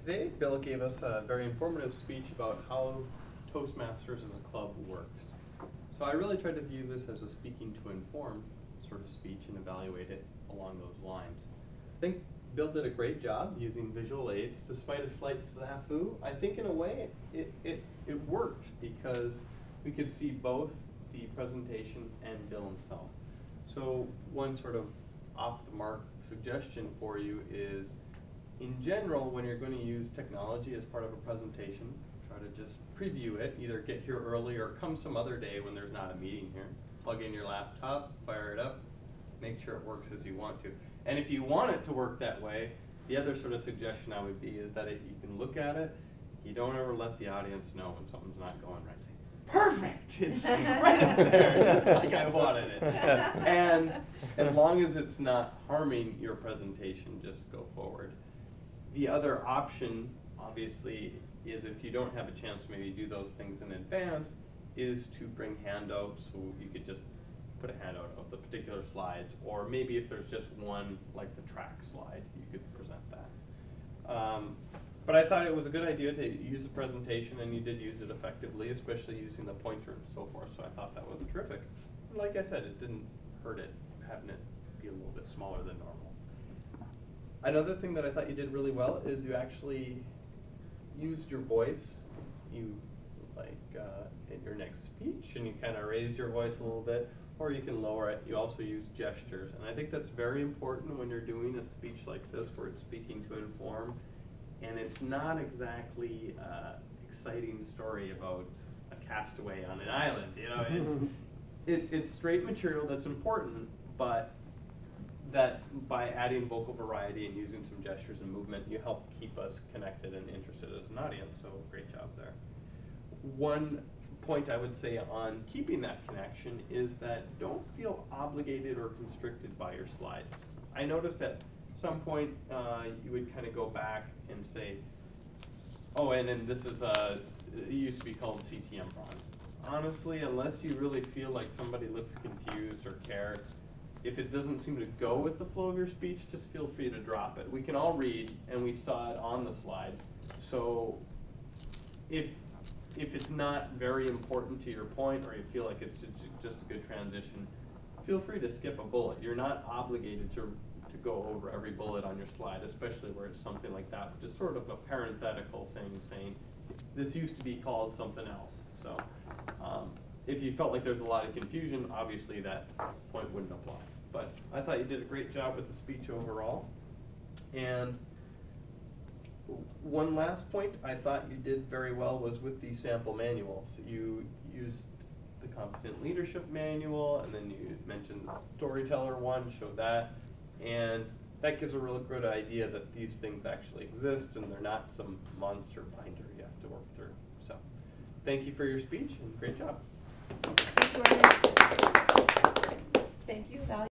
Today, Bill gave us a very informative speech about how Toastmasters as a club works. So I really tried to view this as a speaking to inform sort of speech and evaluate it along those lines. I think Bill did a great job using visual aids despite a slight snafu. I think in a way it worked because we could see both the presentation and Bill himself. So one sort of off the mark suggestion for you is, in general, when you're going to use technology as part of a presentation, try to just preview it, either get here early or come some other day when there's not a meeting here. Plug in your laptop, fire it up, make sure it works as you want to. And if you want it to work that way, the other sort of suggestion I would be is that you can look at it, you don't ever let the audience know when something's not going right. Say, perfect! It's right up there, just like I wanted it. And as long as it's not harming your presentation, just go forward. The other option, obviously, is if you don't have a chance to maybe do those things in advance, is to bring handouts. So you could just put a handout of the particular slides, or maybe if there's just one, like the track slide, you could present that. But I thought it was a good idea to use the presentation, and you did use it effectively, especially using the pointer and so forth, so I thought that was terrific. And like I said, it didn't hurt it, having it be a little bit smaller than normal. Another thing that I thought you did really well is you actually used your voice. You, in your next speech, and you kind of raise your voice a little bit, or you can lower it. You also use gestures, and I think that's very important when you're doing a speech like this, where it's speaking to inform, and it's not exactly an exciting story about a castaway on an island. You know, it's straight material that's important, but that by adding vocal variety and using some gestures and movement, you help keep us connected and interested as an audience, so great job there. One point I would say on keeping that connection is that don't feel obligated or constricted by your slides. I noticed at some point you would kind of go back and say, oh, and then this is, it used to be called CTM bronze. Honestly, unless you really feel like somebody looks confused or care, if it doesn't seem to go with the flow of your speech, just feel free to drop it. We can all read, and we saw it on the slide. So if it's not very important to your point, or you feel like it's just a good transition, feel free to skip a bullet. You're not obligated to go over every bullet on your slide, especially where it's something like that, just sort of a parenthetical thing saying, this used to be called something else. So if you felt like there's a lot of confusion, obviously that point wouldn't apply. But I thought you did a great job with the speech overall. And one last point I thought you did very well was with the sample manuals. You used the Competent Leadership Manual, and then you mentioned the Storyteller one, showed that. And that gives a real good idea that these things actually exist and they're not some monster binder you have to work through. So thank you for your speech and great job. Thank you, Val.